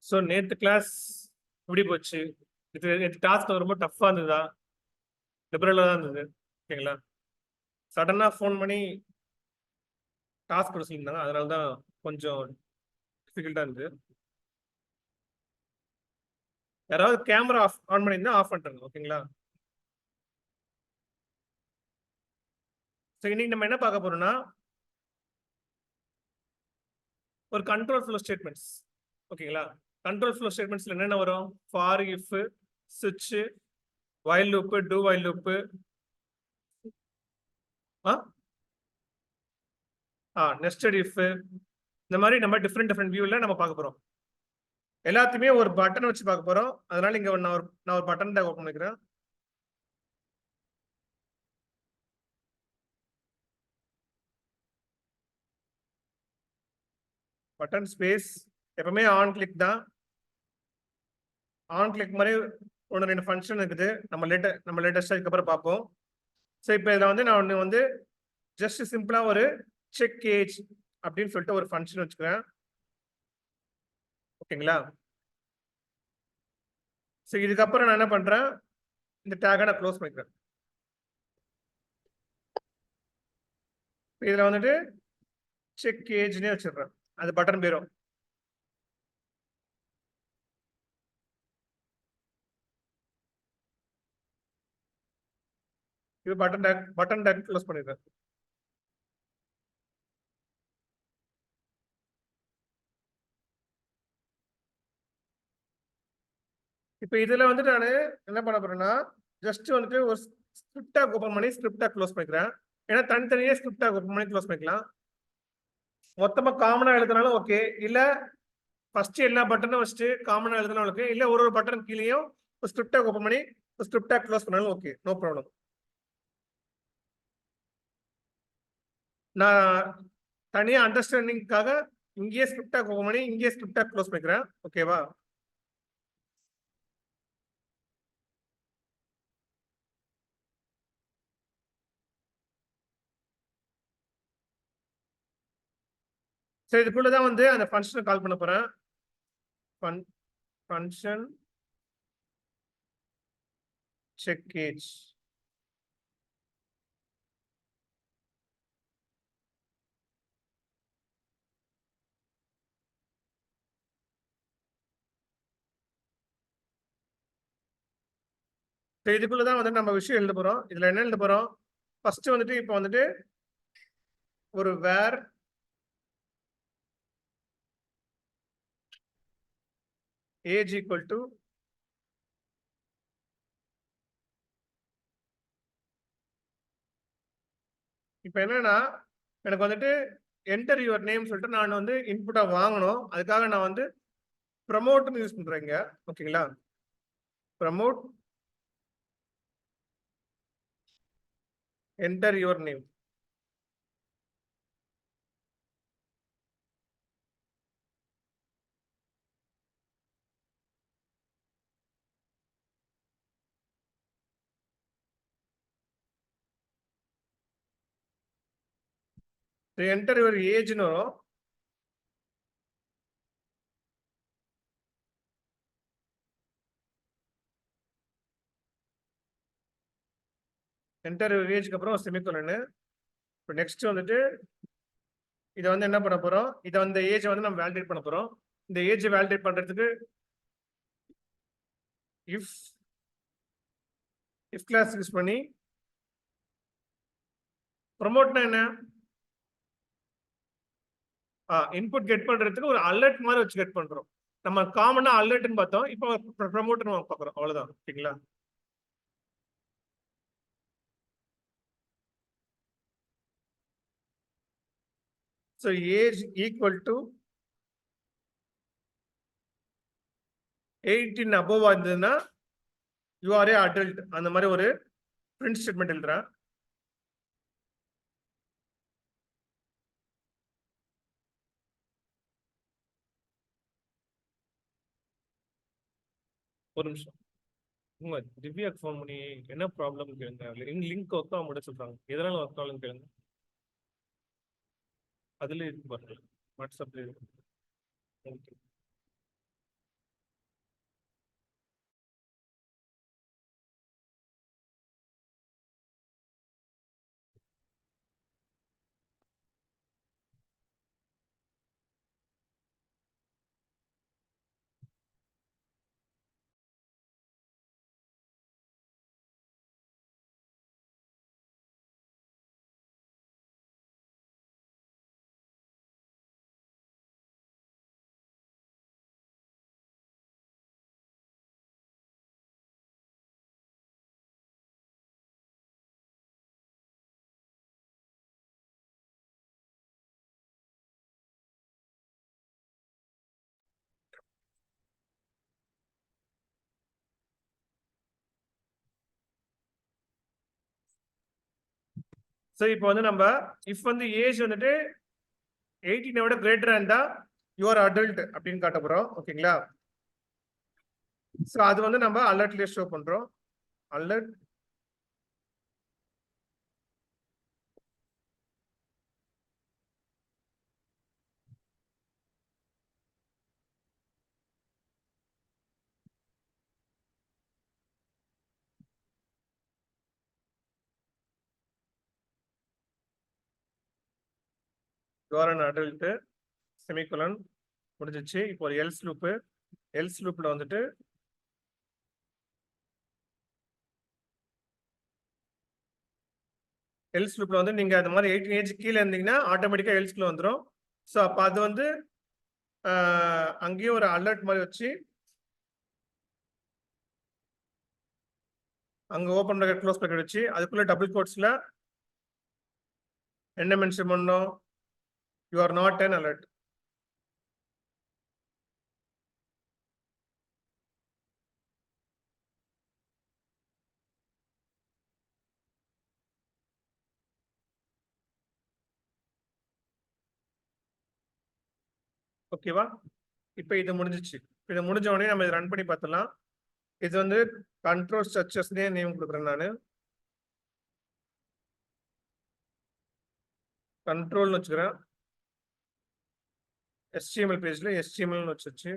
So நேற்று class எப்படி போச்சு? நேற்று டாஸ்க் ரொம்ப டஃப்பாக இருந்ததா? லிபரலாக தான் இருந்தது. ஓகேங்களா? சடனாக ஃபோன் பண்ணி டாஸ்க் கொடுக்க சொல்லியிருந்தாங்க. அதனால தான் கொஞ்சம் டிஃபிகல்ட்டாக இருந்தது. யாராவது கேமரா ஆன் பண்ணியிருந்தா ஆஃப் பண்ணிட்டுருங்க. ஓகேங்களா? ஸோ இன்னைக்கு நம்ம என்ன பார்க்க போறோம்னா, ஒரு கண்ட்ரோல் ஃப்ளோ ஸ்டேட்மெண்ட்ஸ். ஓகேங்களா? கண்ட்ரோல் ஃப்ளோ ஸ்டேட்மெண்ட்ஸ்ல என்னென்ன வரும்? ஃபார், இஃப், சுவிட்ச், while loop, to while loop, nested if, இந்த மாதிரி நம்ம டிஃப்ரெண்ட் வியூல நம்ம பார்க்க போறோம். எல்லாத்தையுமே ஒரு பட்டன் வச்சு பார்க்க போறோம். அதனால இங்க நான் ஒரு பட்டன் டேக் ஓபன் பண்ணிக்கிறேன். பட்டன் ஸ்பேஸ் எப்பவுமே ஆன் கிளிக் தான். ஆன் கிளிக் மாதிரி ஒன்று 2 ஃபங்க்ஷன் இருக்குது. நம்ம லேட்டஸ்டா இதுக்கப்புறம் பார்ப்போம். ஸோ இப்போ இதில் வந்து நான் ஒன்று வந்து ஜஸ்ட் சிம்பிளா ஒரு செக் ஏஜ் அப்படின்னு சொல்லிட்டு ஒரு ஃபங்க்ஷன் வச்சுக்கிறேன். ஓகேங்களா? ஸோ இதுக்கப்புறம் நான் என்ன பண்றேன், இந்த டேகை நான் க்ளோஸ் பண்ணிக்கிறேன். இதில் வந்துட்டு செக் ஏஜ்னே வச்சிடுறேன். அது பட்டன் பேரும். இது பட்டன் டேக் க்ளோஸ் பண்ணிடுறேன். இப்போ இதில் வந்துட்டு நான் என்ன பண்ண போறேன்னா, ஜஸ்ட் வந்துட்டு ஒரு ஸ்கிரிப்டா ஓப்பன் பண்ணி ஸ்கிரிப்டா க்ளோஸ் பண்ணிக்கிறேன். ஏன்னா தனித்தனியே ஸ்கிரிப்டா ஓப்பன் பண்ணி க்ளோஸ் பண்ணிக்கலாம். மொத்தமா காமனா எழுதுனாலும் ஓகே, இல்ல ஃபர்ஸ்ட் எல்லா பட்டனும் வச்சுட்டு காமனா எழுதுனாலும் ஓகே, இல்ல ஒரு பட்டன் கீழேயும் ஒரு ஸ்கிரிப்டா ஓப்பன் பண்ணி ஸ்கிரிப்டா க்ளோஸ் பண்ணாலும் ஓகே, நோ ப்ராப்ளம். நான் தனியா அண்டர்ஸ்டாண்டிங்காக இங்கேயே ஸ்கிரிப்டா ஓப்பன் பண்ணி இங்கேயே ஸ்கிரிப்டா க்ளோஸ் பண்ணிக்கிறேன். ஓகேவா? சரி, இதுக்குள்ளதான் வந்து அந்த ஃபங்க்ஷனை கால் பண்ண போறேன். Function check age. இதுக்குள்ளதான் வந்து நம்ம விஷயம் எழுத போறோம். இதுல என்ன எழுத போறோம்? ஃபர்ஸ்ட் வந்துட்டு இப்போ வந்துட்டு ஒரு வேர் ஏஜ் ஈக்குவல் டு இப்போ என்னன்னா, எனக்கு வந்துட்டு என்டர் யுவர் நேம் சொல்லிட்டு நான் வந்து இன்புட்டா வாங்கணும். அதுக்காக நான் வந்து ப்ரமோட்னு யூஸ் பண்றேங்க. ஓகேங்களா? Prompt enter your name. Enter your ஏஜ்னு வரும். என்டர் யுவர் ஏஜ்க்கு அப்புறம் செமிகோலன். இப்போ நெக்ஸ்ட் வந்துட்டு இதை வந்து என்ன பண்ண போறோம்? இதை வந்து ஏஜை வந்து நம்ம வேலிடேட் பண்ண போறோம். இந்த ஏஜ் வேலிடேட் பண்றதுக்கு இஃப் கிளாஸ் யூஸ் பண்ணி ப்ரமோட்னா என்ன? இன்புட் கெட் பண்றதுக்கு ஒரு அலர்ட் மாதிரி வச்சு கெட் பண்றோம். நம்ம காமனா அலர்ட்னு பார்த்தோம், இப்போ ப்ரமோட்னு பார்க்குறோம். அவ்வளவுதான். ஓகேங்களா? So age equal to 18 above இருந்ததுன்னா யூ ஆர் ஏ அடல்ட். அந்த மாதிரி ஒரு பிரிண்ட் ஸ்டேட்மெண்ட் எழுதுறேன். ஒரு நிமிஷம். உங்க திவ்யாக்கு ஃபோன் பண்ணி என்ன ப்ராப்ளம் கேளுங்க. லிங்க் ஒர்க் ஆக முடிய சொல்றாங்க. எதனால ஒர்க் ஆகலன்னு கேளுங்க. அதுல இருக்கு பாருங்க, வாட்ஸ்அப்ல இருக்கு. ஸோ இப்போ வந்து நம்ம இஃப் வந்து ஏஜ் வந்துட்டு 18 விட கிரேட்டரா இருந்தா யூஆர் அடல்ட் அப்படின்னு காட்ட போறோம். ஓகேங்களா? ஸோ அது வந்து நம்ம அலர்ட்லயே ஷோ பண்றோம். Alert you are an adult semicolon முடிஞ்சிச்சு. இப்போ ஒரு எல்ஸ் லூப்பு. எல்ஸ் லூப்ல வந்துட்டு எல்ஸ் லூப்ல வந்து நீங்க அந்த மாதிரி 18 ஏஜ் கீழே இருந்தீங்கன்னா ஆட்டோமேட்டிக்கா எல்ஸ்குள்ள வந்துடும். ஸோ அப்போ அது வந்து அங்கேயும் ஒரு அலர்ட் மாதிரி வச்சு அங்க ஓப்பன் ப்ராக்கெட் க்ளோஸ் ப்ராக்கெட் வச்சு அதுக்குள்ள டபுள் கோட்ஸ்ல என்ன மென்ஷன் பண்ணோம்? You are not an alert. ஓகேவா? இப்போ இது முடிஞ்சிச்சு. இது முடிஞ்ச உடனே நம்ம இதை ரன் பண்ணி பார்த்துலாம். இது வந்து கண்ட்ரோல் ஸ்ட்ரக்சர்ஸ்னே நேம் கொடுக்குறேன் நான். கண்ட்ரோல்னு வச்சுக்கிறேன். HTML பேஜ்ல HTML வச்சிருச்சு.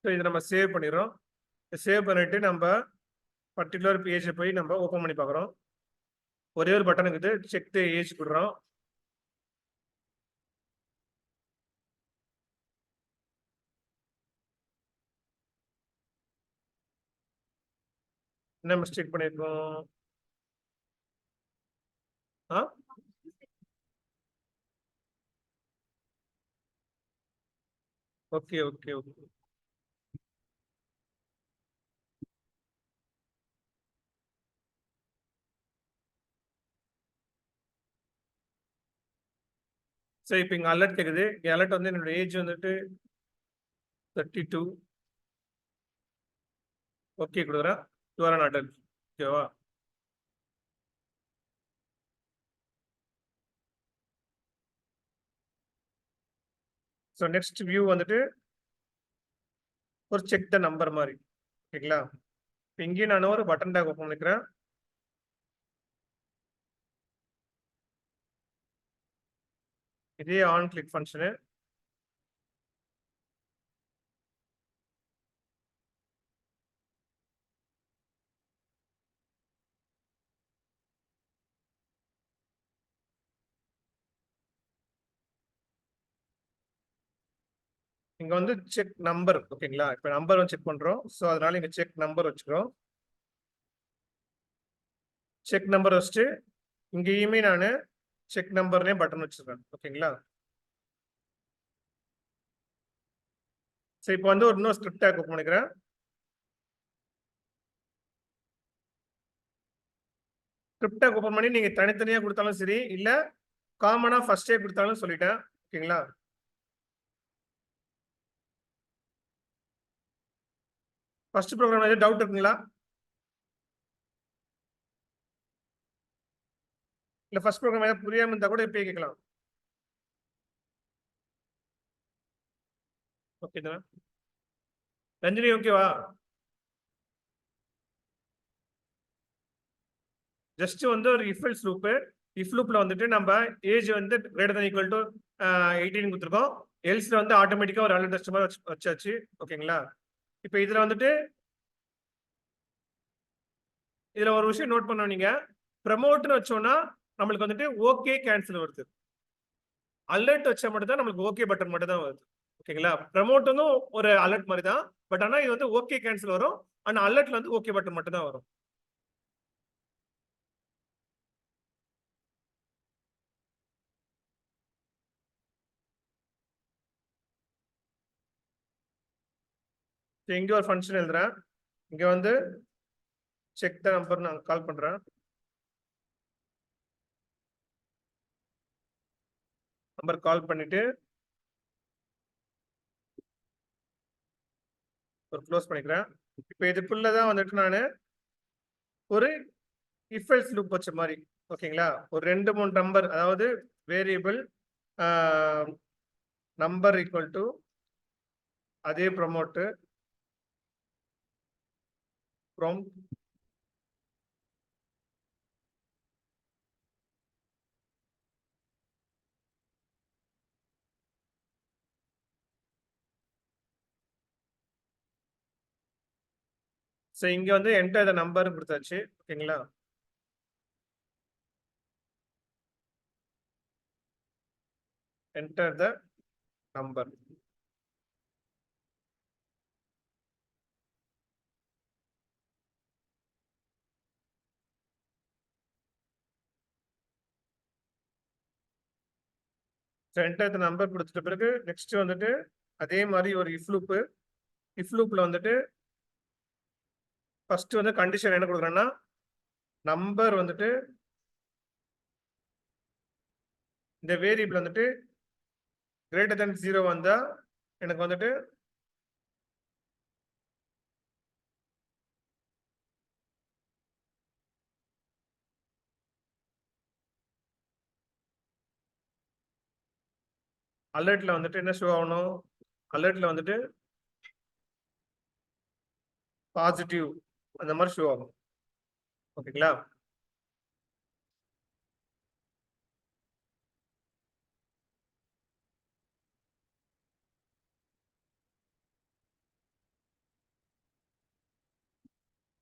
ஸோ இதை நம்ம சேவ் பண்ணிடுறோம். சேவ் பண்ணிட்டு நம்ம பர்டிகுலர் பேஜை போய் நம்ம ஓப்பன் பண்ணி பார்க்குறோம். ஒரே ஒரு பட்டன் இருக்குது, செக் த ஏஜ் கொடுக்குறோம். என்ன மிஸ்டேக் பண்ணியிருக்கோம்? ஆ ஓகே ஓகே ஓகே. சரி இப்போ இங்கே அலர்ட் கேட்குது. இங்கே அலர்ட் வந்து என்னோட ஏஜ் வந்துட்டு 32. ஓகே கொடுக்குறேன். You are an adult. ஓகேவா? ஸோ நெக்ஸ்ட் வியூ வந்துட்டு ஒரு செக் த நம்பர் மாதிரி. ஓகேங்களா? இங்கேயும் நான் ஒரு பட்டன் டேக் ஓப்பன் பண்ணிக்கிறேன். இதே ஆன் கிளிக் ஃபங்க்ஷனு. இங்க வந்து செக் நம்பர். ஓகேங்களா? இப்போ நம்பர் வந்து செக் பண்றோம். ஸோ அதனால இங்க செக் நம்பர் வச்சுக்கிறோம். செக் நம்பர் வச்சுட்டு இங்கேயுமே நான் செக் நம்பர்னே பட்டன் வச்சிருக்கேன். ஓகேங்களா? சரி இப்போ வந்து ஒரு இன்னும் ஸ்கிரிப்ட் டேக் ஓப்பன் பண்ணிக்கிறேன். ஸ்கிரிப்ட் டேக் ஓப்பன் பண்ணி நீங்க தனித்தனியா கொடுத்தாலும் சரி, இல்ல காமனா ஃபர்ஸ்டே கொடுத்தாலும் சொல்லிட்டேன். ஓகேங்களா? ஃபர்ஸ்ட் ப்ரோக்ராம் ஏதாவது டவுட் இருக்குங்களா? இல்ல ஃபர்ஸ்ட் ப்ரோக்ராம் ஏதாவது புரியாம இருந்தா கூட இப்பயே கேட்கலாம். ஓகே தானே? ரஞ்சினி ஓகேவா? ஜஸ்ட் வந்து ஒரு இஃப் எல்ஸ் லூப். இஃப் லூப்ல வந்துட்டு நம்ம ஏஜ் வந்து கிரேட்டர் than equal to 18 கொடுத்துருக்கோம். எல்ஸ்ல வந்து ஆட்டோமேட்டிக்கா ஒரு அலர்ட் டெஸ்ட் மாதிரி வச்சாச்சு. ஓகேங்களா? இப்போ இதுல வந்துட்டு இதுல ஒரு விஷயம் நோட் பண்ணோம். நீங்க ப்ரமோட்னு வச்சோம்னா நம்மளுக்கு வந்துட்டு ஓகே கேன்சல் வருது. அலர்ட் வச்சா மட்டும் தான் நம்மளுக்கு ஓகே பட்டன் மட்டும் தான் வருது. ஓகேங்களா? ப்ரமோட் வந்து ஒரு அலர்ட் மாதிரி தான். பட் ஆனா இது வந்து ஓகே கேன்சல் வரும். ஆனா அலர்ட்ல வந்து ஓகே பட்டன் மட்டும் தான் வரும். இங்க ஒரு ஃபங்க்ஷன் எழுதுறேன். இங்க வந்து செக் த நம்பர் நான் கால் பண்றேன். நம்பர் கால் பண்ணிட்டு ஒரு க்ளோஸ் பண்ணிக்கிறேன். இப்போ இதுக்குள்ள தான் வந்துட்டு நான் ஒரு இஃப் எல்ஸ் லூப் வச்ச மாதிரி. ஓகேங்களா? ஒரு 2 3 நம்பர், அதாவது வேரியபிள் நம்பர் ஈக்குவல் டு அதே ப்ரோமோட் ஃப்ரம் ஸோ இங்க வந்து என்டர் த நம்பர் கொடுத்தாச்சு. ஓகேங்களா? Enter the number. Enter the number கொடுத்துட்ட பிறகு நெக்ஸ்ட் வந்துட்டு அதே மாதிரி ஒரு இஃப் லூப்ல வந்துட்டு ஃபர்ஸ்ட் வந்து கண்டிஷன் என்ன கொடுக்குறேன்னா, நம்பர் வந்துட்டு இந்த வேரியபிள் வந்துட்டு கிரேட்டர் தென் 0 வந்தா எனக்கு வந்துட்டு அலர்ட்ல வந்துட்டு என்ன ஷோ ஆகணும், அலர்ட்ல வந்துட்டு பாசிட்டிவ் அந்த மாதிரி ஷோ ஆகும். ஓகேங்களா?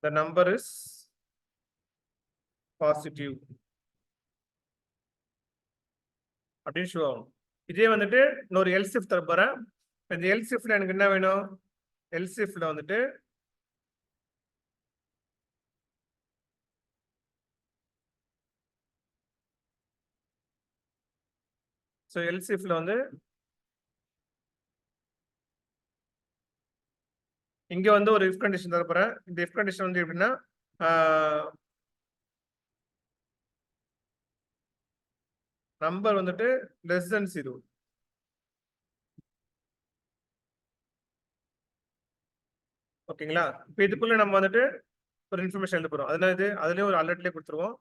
the number is positive அப்படின்னு ஷோ ஆகும். இதே வந்துட்டு இன்னொரு எல்சிஃப் தர போறேன். இந்த எல்சிஃப்ல எனக்கு என்ன வேணும், எல்சிஃப்ல வந்துட்டு ஸோ எல்சிஃப்ல வந்து இங்க வந்து ஒரு இஃப் கண்டிஷன் தர போறேன். இந்த இஃப் கண்டிஷன் வந்து எப்படின்னா, நம்பர் வந்துட்டு லெஸ் தென் 0. ஓகேங்களா? இப்போ இதுக்குள்ள நம்ம வந்துட்டு ஒரு இன்ஃபர்மேஷன் எழுத போறோம். அதனால இது அதுலயும் ஒரு அலர்ட்லயே கொடுத்துருவோம்.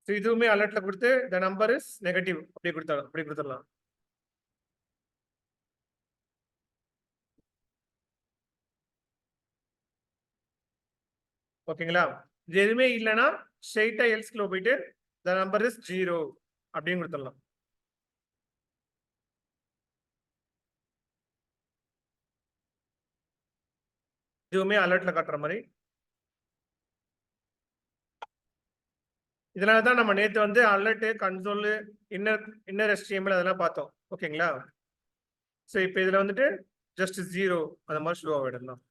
இதுவுமே அலர்ட்ல கொடுத்து the number is negative அப்படி கொடுத்துடலாம். ஓகேங்களா? இது எதுவுமே இல்லைன்னா ஸ்ட்ரெயிட்டா எல்ஸ்குள்ள போயிட்டு the number is 0 அப்படின்னு கொடுத்துடலாம். இதுவுமே அலர்ட்ல காட்டுற மாதிரி. இதனால தான் நம்ம நேற்று வந்து அலர்ட், கன்சோல், இன்னர் HTML அதெல்லாம் பார்த்தோம். ஓகேங்களா? ஸோ இப்போ இதுல வந்துட்டு ஜஸ்ட் 0 அந்த மாதிரி ஷோ ஆகிடலாம்.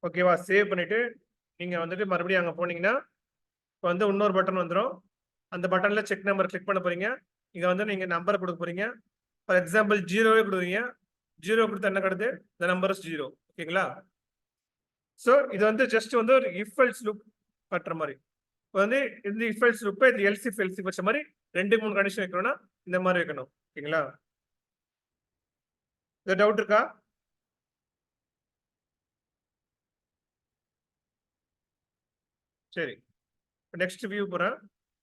ஓகேவா? சேவ் பண்ணிட்டு நீங்க வந்துட்டு மறுபடியும் அங்க போனீங்கன்னா இப்போ வந்து இன்னொரு பட்டன் வந்துடும். அந்த பட்டன்ல செக் நம்பர் கிளிக் பண்ண போறீங்க. இங்க வந்து நீங்க நம்பர் கொடுக்க போறீங்க. ஃபார் எக்ஸாம்பிள் 0வே கொடுக்குறீங்க. 0 கொடுத்தா என்ன கிடைக்குது, the number is 0. ஓகேங்களா? ஸோ இது வந்து ஜஸ்ட் வந்து ஒரு இஃப் எல்ஸ் லூப் கட்டுற மாதிரி. இப்போ வந்து இந்த இஃப் எல்ஸ் லூப்பை இந்த எல்சிஃப் வச்ச மாதிரி 2 3 கண்டிஷன் வைக்கணும்னா இந்த மாதிரி வைக்கணும். ஓகேங்களா? இந்த டவுட் இருக்கா? சரி, நெக்ஸ்ட் வியூ போறேன்.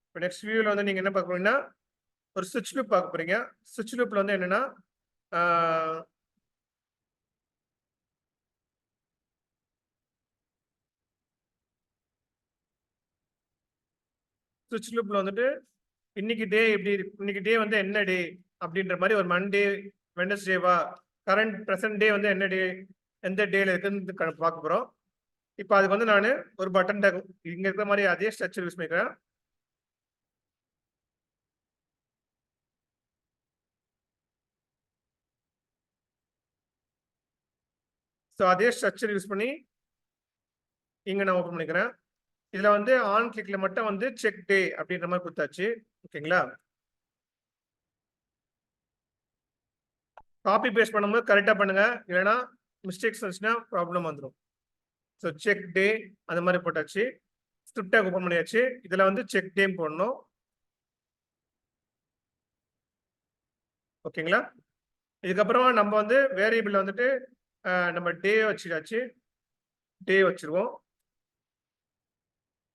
இப்போ நெக்ஸ்ட் வியூவில் வந்து நீங்க என்ன பார்க்க போறீங்கன்னா, ஒரு சுவிட்ச் லூப் பார்க்க போறீங்க. சுவிட்ச் லூப்ல வந்து என்னன்னா, சுவிட்ச் லூப்ல வந்துட்டு இன்னைக்கு டே எப்படி இருக்கு, இன்னைக்கு டே வந்து என்ன டே அப்படின்ற மாதிரி ஒரு மண்டே, வெனஸ்டேவா, கரண்ட் ப்ரெசன்ட் டே வந்து என்ன டே, எந்த டேல இருக்குன்னு பார்க்க போறோம். இப்போ அதுக்கு வந்து நான் ஒரு பட்டன் டேக் இங்க இருக்கிற மாதிரி அதே ஸ்ட்ரக்சர் யூஸ் பண்ணிக்கிறேன். ஸோ அதே ஸ்ட்ரக்சர் யூஸ் பண்ணி இங்க நான் ஓப்பன் பண்ணிக்கிறேன். இதுல வந்து ஆன் கிளிக்ல மட்டும் வந்து செக் டே அப்படின்ற மாதிரி கொடுத்தாச்சு. ஓகேங்களா? காப்பி பேஸ்ட் பண்ணும்போது கரெக்டா பண்ணுங்க, இல்லைன்னா மிஸ்டேக்ஸ் வந்துச்சுன்னா ப்ராப்ளம் வந்துடும். ஸோ செக் டே அந்த மாதிரி போட்டாச்சு. ஸ்கிரிப்ட் டேக் ஓப்பன் பண்ணியாச்சு. இதில் வந்து செக் டேம் போடணும். ஓகேங்களா? இதுக்கப்புறமா நம்ம வந்து வேரியபிள் வந்துட்டு நம்ம டே வச்சுக்காச்சு. டே வச்சிருவோம்.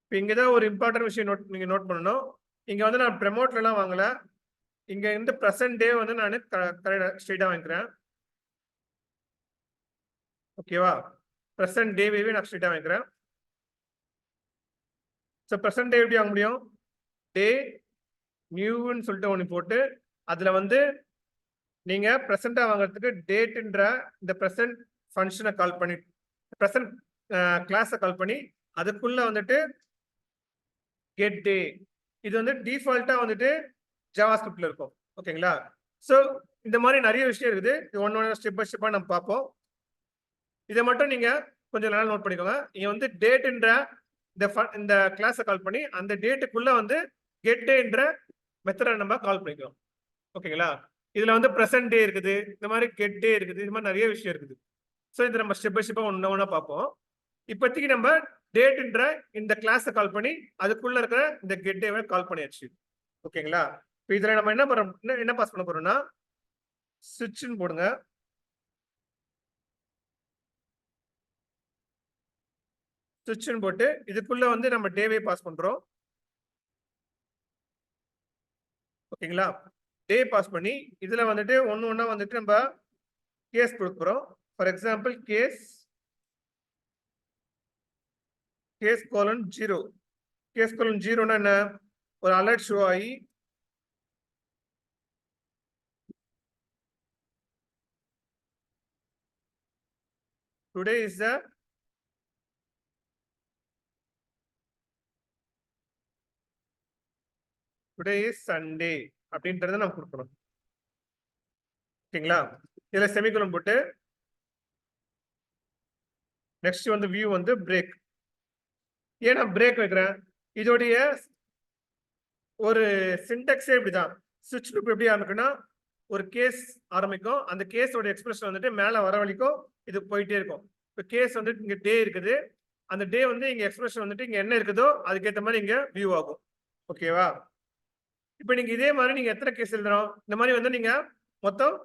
இப்போ இங்கே தான் ஒரு இம்பார்ட்டன்ட் விஷயம் நீங்கள் நோட் பண்ணணும். இங்கே வந்து நான் ப்ரெமோட்லாம் வாங்கலை. இங்கே இருந்து ப்ரெசன்ட் டே வந்து நான் ஸ்ட்ரெயிட்டாக வாங்கிக்கிறேன். ஓகேவா? ப்ரெசன்ட் டேவே நான் ஸ்ட்ரெயிட்டாக வாங்கிக்கிறேன். ஸோ ப்ரெசன்ட் டே எப்படி வாங்க முடியும்? டே நியூன்னு சொல்லிட்டு ஒன்று போட்டு அதில் வந்து நீங்கள் ப்ரெசென்ட்டாக வாங்குறதுக்கு டேட்டுன்ற இந்த ப்ரெசன்ட் ஃபங்க்ஷனை கால் பண்ணி ப்ரெசன்ட் கிளாஸை கால் பண்ணி அதுக்குள்ளே வந்துட்டு கெட் டே இது வந்து டிஃபால்ட்டாக வந்துட்டு ஜாவா ஸ்கிரிப்டில் இருக்கும். ஓகேங்களா? ஸோ இந்த மாதிரி நிறைய விஷயம் இருக்குது. இது ஒன்று ஸ்டெப் பை ஸ்டெப்பாக நம்ம பார்ப்போம். இதை மட்டும் நீங்கள் கொஞ்சம் நல்லா நோட் பண்ணிக்கோங்க. நீங்கள் வந்து டேட்டுன்ற இந்த கிளாஸை கால் பண்ணி அந்த டேட்டுக்குள்ளே வந்து கெட் டேன்ற மெத்தடை நம்ம கால் பண்ணிக்கிறோம். ஓகேங்களா? இதுல வந்து ப்ரெசன்ட் டே இருக்குது, இந்த மாதிரி கெட் டே இருக்குது, இது மாதிரி நிறைய விஷயம் இருக்குது. ஸோ இதை நம்ம ஸ்டெப் பை ஸ்டெப்பாக ஒன்றா பார்ப்போம். இப்போதைக்கு நம்ம டேட்ன்ற இந்த கிளாஸை கால் பண்ணி அதுக்குள்ள இருக்கிற இந்த கெட் டேவை கால் பண்ணியாச்சு. ஓகேங்களா? இப்போ இதில் நம்ம என்ன பண்ணுறோம், என்ன பாஸ் பண்ண போறோம்னா சுவிட்ச்னு போடுங்க. சுவிட்ச்னு போட்டு இதுக்குள்ள வந்து நம்ம டேவே பாஸ் பண்றோம். ஓகேங்களா? டே பாஸ் பண்ணி இதுல வந்துட்டு ஒன்று ஒன்றா வந்துட்டு நம்ம கேஸ் கொடுக்குறோம். For example case colon 0. Case colon 0னா என்ன? ஒரு அலர்ட் ஷோ ஆகி டுடே இஸ் சண்டே அப்படின்றத நம்ம கொடுக்கணும். ஓகேங்களா? இதுல செமிகோலன் போட்டு நெக்ஸ்ட் வந்து வியூ வந்து பிரேக். ஏன்னா பிரேக் வைக்கிறேன், இதோடைய ஒரு சின்டெக்ஸே இப்படிதான். சுவிட்ச் லூப் எப்படி ஆரம்பிக்கும்னா ஒரு கேஸ் ஆரம்பிக்கும், அந்த கேஸோட எக்ஸ்பிரஷன் வந்துட்டு மேல வர வரைக்கும் இது போயிட்டே இருக்கும். இப்போ கேஸ் வந்துட்டு இங்க டே இருக்குது, அந்த டே வந்து இங்க எக்ஸ்பிரஷன் வந்துட்டு இங்க என்ன இருக்குதோ அதுக்கேற்ற மாதிரி இங்க வியூ ஆகும். ஓகேவா? இப்போ நீங்க இதே மாதிரி நீங்க எத்தனை கேஸ் எழுதணும்? இந்த மாதிரி வந்து நீங்க மொத்தம்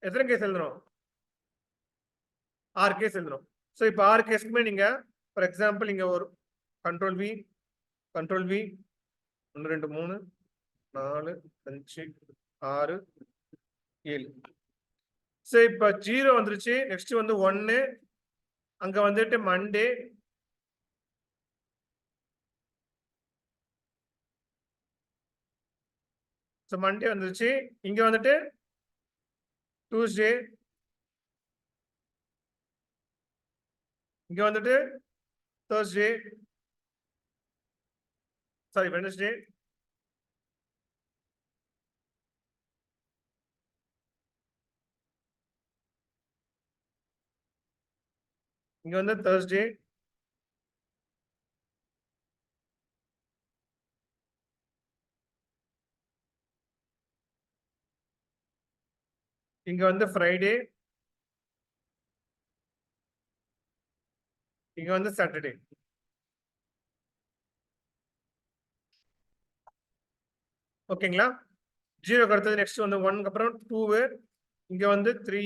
எத்தனை கேஸ் எழுதணும்? 6 கேஸ் எழுதணும். ஸோ இப்போ 6 கேஸ்க்குமே நீங்க ஃபார் எக்ஸாம்பிள் இங்க ஒரு கண்ட்ரோல் வி 1 2 3 4 5 6 7. ஸோ இப்போ 0 வந்துருச்சு. நெக்ஸ்ட் வந்து 1 அங்க வந்துட்டு மண்டே, ஸோ மண்டே வந்துருச்சு. இங்க வந்துட்டு டியூஸ்டே, இங்க வந்துட்டு தேர்ஸ்டே, சாரி வெட்னஸ்டே, இங்க வந்து தேர்ஸ்டே, இங்க வந்து ஃப்ரைடே, இங்க வந்து சாட்டர்டே. ஓகேங்களா? 0க்கு அடுத்தது நெக்ஸ்ட் வந்து 1க்கு அப்புறம் 2, இங்க வந்து 3,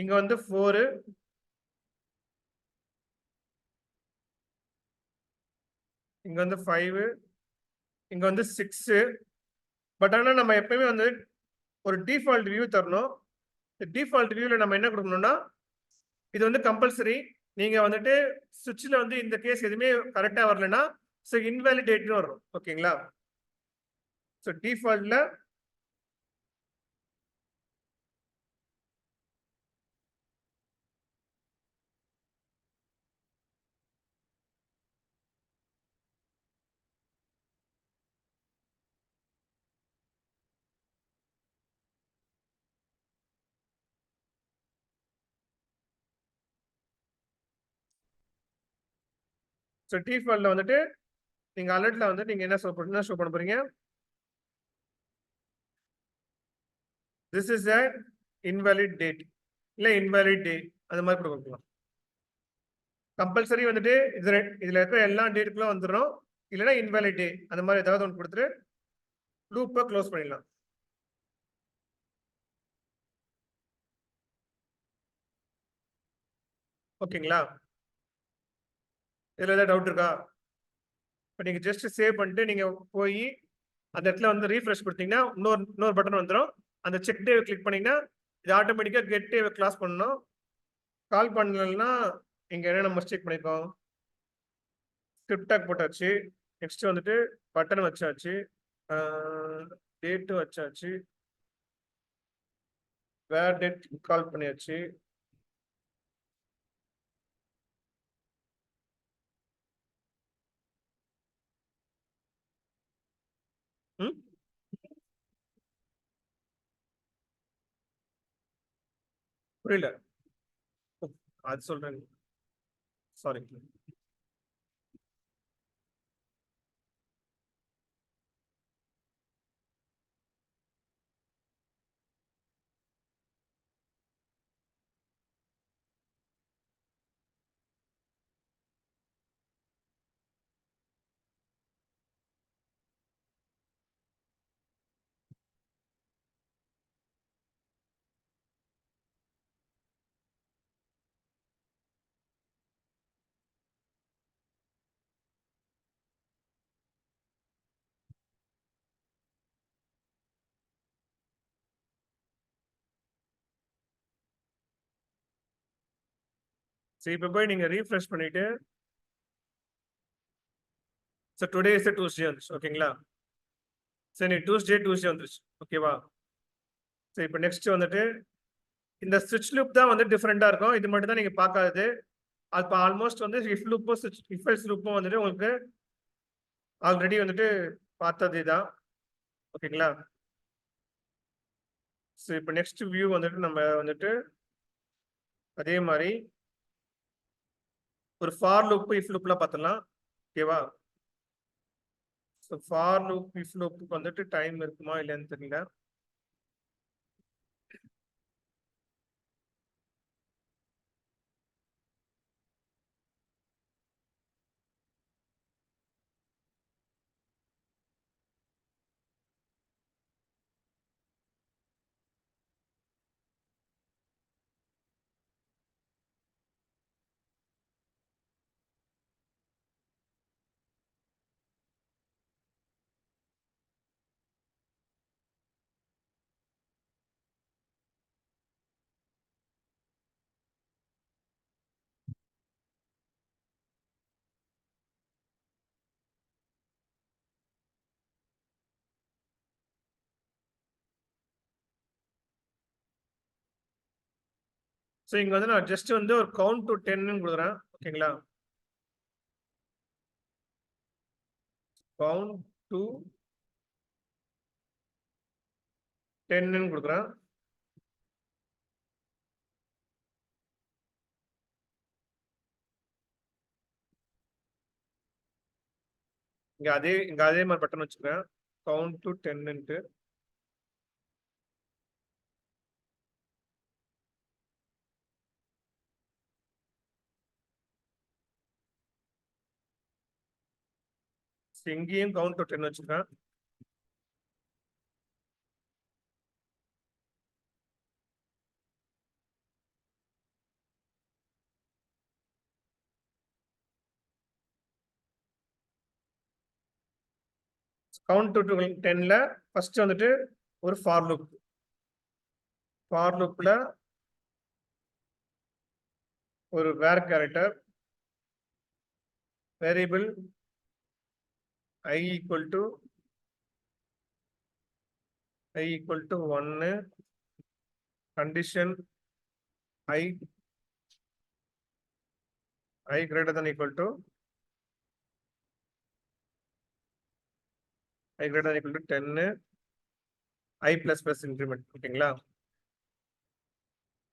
இங்க வந்து 4, இங்க வந்து 5, இங்க வந்து 6. பட் ஆனா நம்ம எப்பயுமே வந்து ஒரு டிஃபால்ட் வியூ தரணும். டிஃபால்ட் வியூல நம்ம என்ன கொடுக்கணும்னா இது வந்து கம்பல்சரி. நீங்க வந்துட்டு சுவிட்ச்ல வந்து இந்த கேஸ் எதுவுமே கரெக்டா வரலன்னா ஸோ இன்வாலிடேட்னு வரும். ஓகேங்களா? ஸோ டிஃபால்ட்ல ஸோ டிஃபால்ட்ல வந்துட்டு நீங்க அலர்ட்ல வந்து நீங்க என்ன ஷோ பண்ண போறீங்க? This is a invalid date இல்ல invalid day அந்த மாதிரி கொடுக்கலாம். கம்பல்சரி வந்துட்டு இதுல இருக்கிற எல்லா டேட்டுக்குள்ள வந்துடும். இல்லைன்னா invalid day அந்த மாதிரி ஏதாவது ஒன்று கொடுத்துட்டு லூப்பை க்ளோஸ் பண்ணிடலாம். ஓகேங்களா? இதுல ஏதாவது டவுட் இருக்கா? இப்போ நீங்க ஜஸ்ட் சேவ் பண்ணிட்டு நீங்க போய் அந்த இடத்துல வந்து ரீஃப்ரெஷ் கொடுத்தீங்கன்னா இன்னொரு பட்டன் வந்துடும். அந்த செக் டே கிளிக் பண்ணீங்கன்னா இது ஆட்டோமேட்டிக்கா கெட் டே கிளாஸ் பண்ணணும். கால் பண்ணலன்னா இங்க என்னென்ன மிஸ்டேக் பண்ணிருக்கோம்? ஸ்கிரிப்ட் டாக் போட்டாச்சு. நெக்ஸ்ட் வந்துட்டு பட்டன் வச்சாச்சு. டேட்டு வச்சாச்சு. வேர் டேட் கால் பண்ணியாச்சு. புரியல. அது சொல்றேன். சாரி. சரி, இப்போ போய் நீங்க ரீஃப்ரெஷ் பண்ணிட்டு டுடே இஸ் டூஸ்டே வந்துச்சு. ஓகேங்களா? சரி, டூஸ்டே வந்துருச்சு. ஓகேவா? சரி, இப்போ நெக்ஸ்ட் வந்துட்டு இந்த ஸ்விட்ச் லூப் தான் வந்து டிஃப்ரெண்டா இருக்கும். இது மட்டும் தான் நீங்க பார்க்காதது. அது ஆல்மோஸ்ட் வந்து இஃப் லூப்பும் இஃப் எல்ஸ் லூப்பும் வந்துட்டு உங்களுக்கு ஆல்ரெடி வந்துட்டு பார்த்தது தான். ஓகேங்களா? சரி, இப்போ நெக்ஸ்ட் வியூ வந்துட்டு நம்ம வந்துட்டு அதே மாதிரி ஒரு ஃபார் லூப் இஃப் லூப்லாம் பார்த்துடலாம். ஓகேவா? ஸோ ஃபார் லூப் இஃப் லூப்புக்கு வந்துட்டு டைம் இருக்குமா இல்லைன்னு தெரியல. ஸோ இங்க வந்து நான் ஜஸ்ட் வந்து ஒரு கவுண்ட் டு 10 கொடுக்குறேன். ஓகேங்களா? கவுண்ட் டு 10 கொடுக்குறேன். இங்க அதே மாதிரி பட்டன் வச்சுக்கிறேன். கவுண்ட் டு 10 இங்கேயும் கவுண்ட் டு 10 வச்சுக்கிறேன். கவுண்ட் டு 10ல ஃபர்ஸ்ட் வந்துட்டு ஒரு ஃபார் லூப்ல ஒரு var character variable i equal to 1 condition i greater than equal to 10 i plus increment. ஓகேங்களா?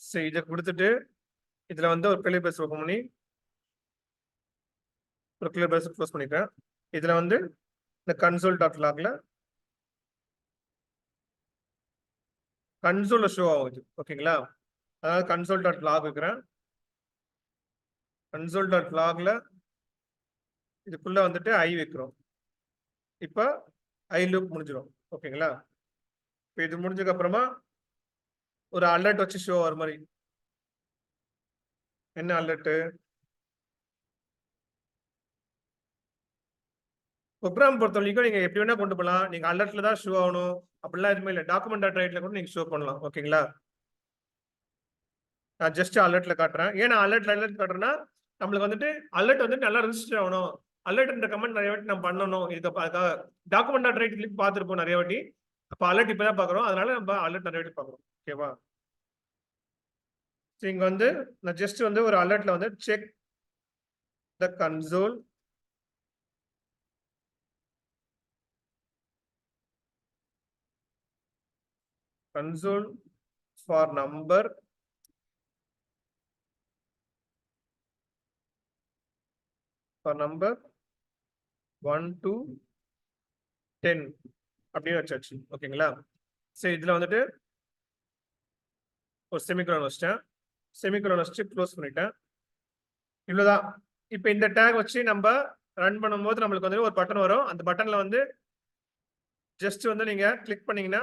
சரி, இதை கொடுத்துட்டு இதுல வந்து ஒரு கிளி பஸ் ஓப்பன் பண்ணி ஒரு கிளி பஸ் க்ளோஸ் பண்ணிக்கிறேன். இதுல வந்து இந்த கன்சோல் டாட் லாக்ல கன்சோல்ல ஷோ ஆகுது. ஓகேங்களா? அதாவது கன்சோல் டாட் லாக் வைக்கிறேன். கன்சோல் டாட் லாக்ல இதுக்குள்ள வந்துட்டு ஐ வைக்கிறோம். இப்ப ஐ லூப் முடிஞ்சிடும். ஓகேங்களா? இப்போ இது முடிஞ்சதுக்கு அப்புறமா ஒரு அலர்ட் வச்சு ஷோ ஆகிற மாதிரி. என்ன அலர்ட்? ப்ரோக்ராம் பொறுத்த வரைக்கும் நீங்க எப்படி வேணா கொண்டு போகலாம். நீங்க அலர்ட்ல தான் ஷோ ஆகணும் அப்படிலாம் எதுவுமே இல்லை. டாக்குமெண்ட் டாட் ரைட்ல கூட நீங்க ஷோ பண்ணலாம். ஓகேங்களா? நான் ஜஸ்ட் அலர்ட்ல காட்டுறேன். ஏன்னா அலர்ட் காட்டுறேன்னா நம்மளுக்கு வந்துட்டு அலர்ட் வந்துட்டு நல்லா ரெஜிஸ்டர் ஆகணும். அலர்ட்ன்ற கமெண்ட் நிறைய வாட்டி நம்ம பண்ணணும். இதுக்கு டாக்குமெண்ட் டாட் ரைட் கிளிக் பார்த்துருப்போம் நிறைய வாட்டி. அப்போ அலர்ட் இப்போ தான் பார்க்குறோம். அதனால நம்ம அலர்ட் நிறைய வாட்டி பார்க்குறோம். ஓகேவா? இங்க வந்து நான் ஜஸ்ட் வந்து ஒரு அலர்ட்ல வந்து check the console for number number 1 to 10 அப்படின்னு வச்சாச்சு. ஓகேங்களா? சரி, இதுல வந்துட்டு ஒரு செமிகோலன் வச்சிட்டேன். செமிகோலன் வச்சு க்ளோஸ் பண்ணிட்டேன். இவ்வளவுதான். இப்போ இந்த டேக் வச்சு நம்ம ரன் பண்ணும்போது நம்மளுக்கு வந்து ஒரு பட்டன் வரும். அந்த பட்டன்ல வந்து ஜஸ்ட் வந்து நீங்க கிளிக் பண்ணீங்கன்னா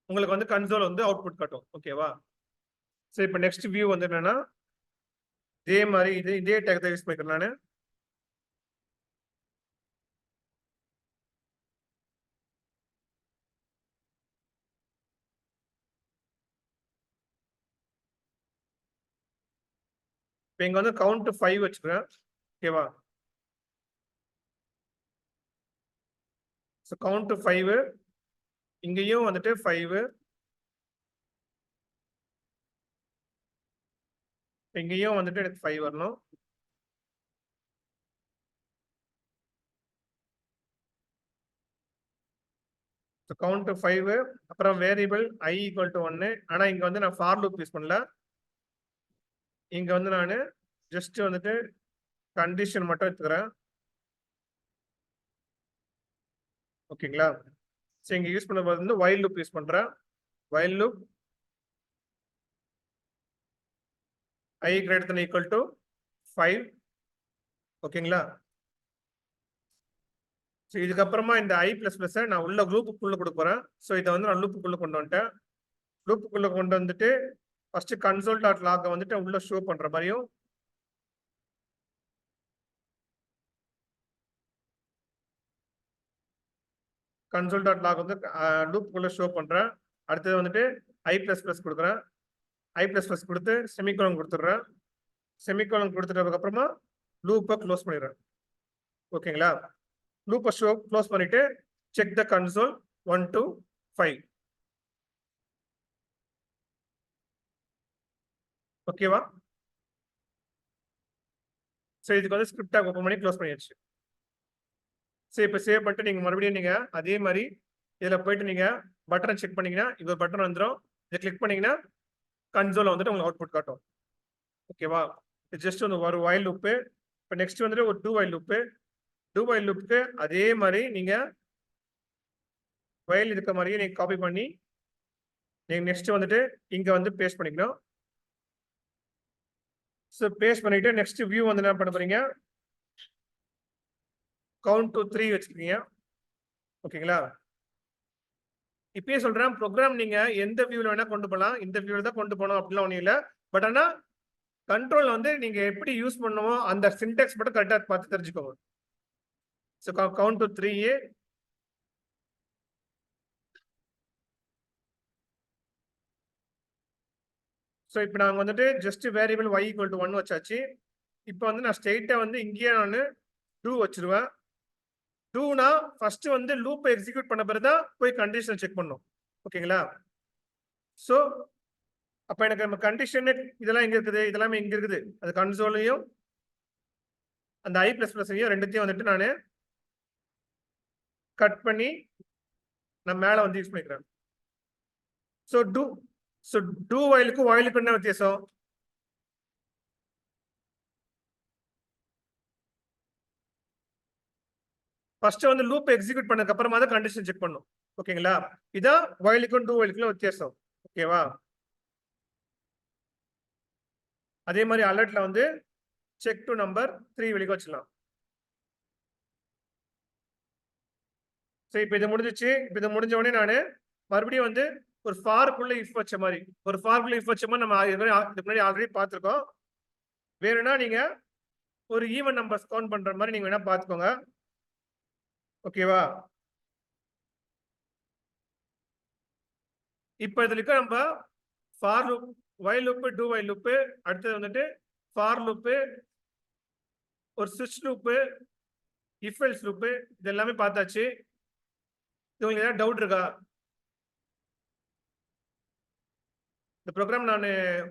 உங்களுக்கு வந்து கன்சோல் வந்து அவுட்புட் காட்டும். ஓகேவா? சரி, இப்போ நெக்ஸ்ட் வியூ வந்து என்னன்னா இதே மாதிரி இதே டேக் தான் யூஸ் பண்ணிக்கிறேன் நான். இப்போ இங்க வந்து கவுண்ட் 5 வச்சுக்கிறேன். ஓகேவா? ஸோ கவுண்ட் 5, இங்கேயும் வந்துட்டு 5, இங்கேயும் வந்துட்டு எனக்கு 5 வரணும். கவுண்ட் 5, அப்புறம் வேரியபிள் i ஈக்குவல் டு 1. ஆனா இங்க வந்து நான் ஃபார் லூப் யூஸ் பண்ணல. இங்க வந்து நான் ஜஸ்ட் வந்துட்டு கண்டிஷன் மட்டும் எடுத்துக்கிறேன். ஓகேங்களா? சரி, இங்க யூஸ் பண்ணும்போது வந்து வைல் லூப் யூஸ் பண்றேன். While loop i greater than equal to 5. ஓகேங்களா? ஸோ இதுக்கப்புறமா இந்த i பிளஸ் பிளஸ் நான் உள்ள லூப்புக்குள்ள கொடுக்க போறேன். ஸோ இதை வந்து நான் லூப்புக்குள்ள கொண்டு வந்துட்டேன். லூப்புக்குள்ள கொண்டு வந்துட்டு ஃபர்ஸ்ட் கன்சோல் டாட் லாக் வந்துட்டு உள்ள ஷோ பண்ற மாதிரியும், கன்சோல் டாட் லாக் வந்து லூப்புக்குள்ள ஷோ பண்றேன். அடுத்தது வந்துட்டு i பிளஸ் பிளஸ் கொடுக்குறேன். i பிளஸ் பிளஸ் கொடுத்து செமிகோலன் கொடுத்துட்றேன். செமிகோலன் கொடுத்துட்டதுக்கு அப்புறமா லூப்பை க்ளோஸ் பண்ணிடுறேன். ஓகேங்களா? லூப்பை க்ளோஸ் பண்ணிட்டு செக் த கன்சோல் 1 to 5. ஓகேவா? சரி, இதுக்கு வந்து ஸ்கிரிப்ட் டாக் ஓப்பன் பண்ணி க்ளோஸ் பண்ணியாச்சு. சரி, இப்போ சேவ் பண்ணிட்டு நீங்க மறுபடியும் நீங்க அதே மாதிரி இதுல போயிட்டு நீங்க பட்டனை செக் பண்ணீங்கன்னா இது ஒரு பட்டன் வந்துடும். இதை கிளிக் பண்ணீங்கன்னா கன்சோல வந்துட்டு உங்களுக்கு அவுட்புட் காட்டும். ஓகேவா? ஜஸ்ட் வந்து ஒரு வைல் லூப்பு. இப்போ நெக்ஸ்ட் வந்துட்டு ஒரு do while loop. Do while லூப்புக்கு அதே மாதிரி நீங்க வைல் இருக்க மாதிரியே நீங்க காப்பி பண்ணி நீங்க நெக்ஸ்ட் வந்துட்டு இங்க வந்து பேஸ்ட் பண்ணிக்கணும். ஸோ பேஸ்ட் பண்ணிட்டு நெக்ஸ்ட் வியூ வந்து என்ன பண்ண போறீங்க? Count to 3 வச்சுக்கீங்க. ஓகேங்களா? இப்பயே சொல்றேன், ப்ரோக்ராம் நீங்க எந்த வியூல வேணா கொண்டு போகலாம். இந்த வியூல தான் கொண்டு போகணும் அப்படிலாம் ஒன்றும் இல்லை. பட் ஆனா கண்ட்ரோல் வந்து நீங்க எப்படி யூஸ் பண்ணுமோ அந்த சின்டெக்ஸ் மட்டும் கரெக்டா பார்த்து தெரிஞ்சுக்கோங்க. So count to 3. ஸோ இப்போ நாங்கள் வந்துட்டு just variable y equal to 1 வச்சாச்சு. இப்போ வந்து நான் ஸ்ட்ரெயிட்டா வந்து இங்கேயே நான் டூ வச்சிருவேன். டூனா ஃபர்ஸ்ட் வந்து லூப்பை எக்ஸிக்யூட் பண்ண பிறகு தான் போய் கண்டிஷன் செக் பண்ணும். ஓகேங்களா? ஸோ அப்போ எனக்கு நம்ம கண்டிஷன் இதெல்லாம் எங்க இருக்குது? இதெல்லாமே இங்க இருக்குது. அது கன்சோலையும் அந்த i பிளஸ் பிளஸையும் ரெண்டுத்தையும் வந்துட்டு நான் கட் பண்ணி நான் மேலே வந்து யூஸ் பண்ணிக்கிறேன். ஸோ டூ வைலுக்கும் வாயிலுக்கும் என்ன வித்தியாசம்? ஃபர்ஸ்ட் வந்து லூப் எக்ஸிக்யூட் பண்ணதுக்கு அப்புறமா தான் கண்டிஷன் செக் பண்ணும். ஓகேங்களா? இதான் whileக்கும் do whileக்கும் வித்தியாசம். ஓகேவா? அதே மாதிரி அலர்ட்ல வந்து செக் டு நம்பர் 3 வரைக்கும் வச்சுக்கலாம். சரி, இப்போ இது முடிஞ்சிச்சு. இப்போ இது முடிஞ்ச உடனே நானு மறுபடியும் வந்து ஒரு ஃபார்க்குள்ள இஃப் வச்ச மாதிரி நம்ம இதுக்கு முன்னாடி ஆல்ரெடி பார்த்துருக்கோம். வேணும்னா நீங்க ஒரு ஈவன் நம்பர்ஸ் கவுண்ட் பண்ற மாதிரி நீங்க வேணா பார்த்துக்கோங்க. ஓகேவா? இப்போ இதுல இருக்க நம்ம for loop, while loop, to while loop, அடுத்தது வந்துட்டு ஃபார் லூப், ஒரு ஸ்விட்ச் லூப், இஃப் எல்ஸ் லூப், இது எல்லாமே பார்த்தாச்சு. உங்களுக்கு ஏதாவது டவுட் இருக்கா? இந்த ப்ரோக்ராம் நான்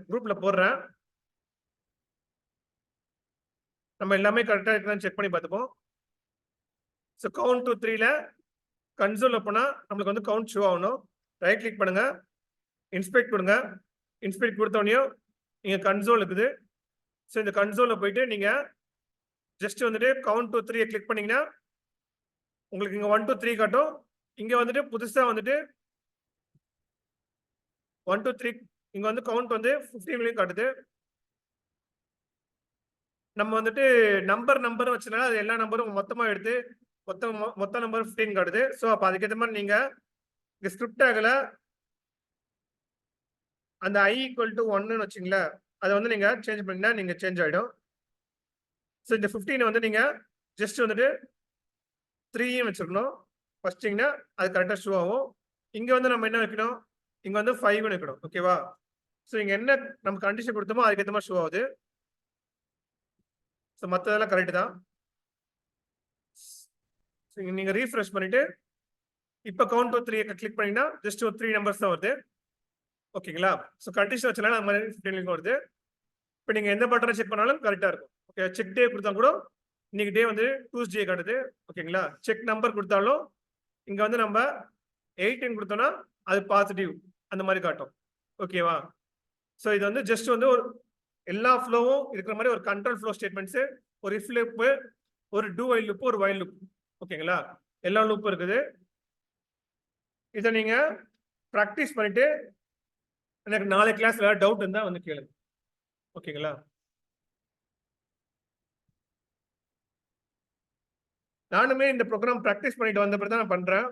குரூப்ல போடுறேன். நம்ம எல்லாமே கரெக்டா இருக்கான்னு செக் பண்ணி பார்த்துப்போம். ஸோ கவுண்ட் டு 3ல கன்சோல் போனா நம்மளுக்கு வந்து கவுண்ட் ஷோ ஆகணும். ரைட் கிளிக் பண்ணுங்க, இன்ஸ்பெக்ட் கொடுங்க. இன்ஸ்பெக்ட் கொடுத்தோடனே நீங்க கன்சோல் இருக்குது. ஸோ இந்த கன்சோல்ல போயிட்டு நீங்க ஜஸ்ட் வந்துட்டு கவுண்ட் டு 3 கிளிக் பண்ணீங்கன்னா உங்களுக்கு இங்க 1 2 3 காட்டும். இங்க வந்துட்டு புதுசா வந்துட்டு 1 2 3 இங்க வந்து கவுண்ட் வந்து 15 காட்டுது. நம்ம வந்துட்டு நம்பர் வச்சனால அது எல்லா நம்பரும் மொத்தமா எடுத்து மொத்த நம்பர் 15 காட்டுது. ஸோ அப்போ அதுக்கேற்ற மாதிரி நீங்க இந்த ஸ்கிரிப்ட் டேக்ல அந்த i = 1ன்னு வச்சுங்களேன், அதை வந்து நீங்க சேஞ்ச் பண்ணீங்கன்னா நீங்க சேஞ்ச் ஆயிடும். ஸோ இந்த 15 வந்து நீங்க ஜஸ்ட் வந்துட்டு 3 வச்சிருக்கணும். வச்சிட்டிங்கன்னா அது கரெக்டா ஷோ ஆகும். இங்க வந்து நம்ம என்ன வைக்கணும், இங்க வந்து 5ன்னு வைக்கணும். ஓகேவா? ஸோ இங்க என்ன நம்ம கண்டிஷன் கொடுத்தோமோ அதுக்கேற்ற மாதிரி ஷோ ஆகுது. ஸோ மற்றதெல்லாம் கரெக்ட் தான். நீங்க ரீஃப்ரெஷ் பண்ணிட்டு இப்போ கவுண்ட் டு 3 கிளிக் பண்ணீங்கன்னா ஜஸ்ட் ஒரு 3 நம்பர்ஸ் தான் வருது. ஓகேங்களா? ஸோ கண்டிஷன் வச்சனால நம்ம 15 வருது. இப்போ நீங்க எந்த பட்டனை செக் பண்ணாலும் கரெக்டா இருக்கும். ஓகே, செக் டே கொடுத்தா கூட இன்னைக்கு டே வந்து டியூஸ்டே காட்டுது. ஓகேங்களா? செக் நம்பர் கொடுத்தாலும் இங்க வந்து நம்ம 18 கொடுத்தோம்னா அது பாசிட்டிவ் அந்த மாதிரி காட்டும். ஓகேவா? ஸோ இது வந்து ஜஸ்ட் வந்து ஒரு எல்லா ஃப்ளோவும் இருக்கிற மாதிரி ஒரு கண்ட்ரோல் ஃப்ளோ ஸ்டேட்மெண்ட்ஸ், ஒரு இஃப் லூப், ஒரு டு வைல் லூப், ஒரு வைல் லூப். ஓகேங்களா? எல்லா லூப்பும் இருக்குது. இதை நீங்க ப்ராக்டிஸ் பண்ணிட்டு எனக்கு நாளை கிளாஸ்ல டவுட் இருந்தா வந்து கேளுங்க. ஓகேங்களா? நானுமே இந்த ப்ரோக்ராம் ப்ராக்டிஸ் பண்ணிட்டு வந்த பிறகு தான் நான் பண்றேன்.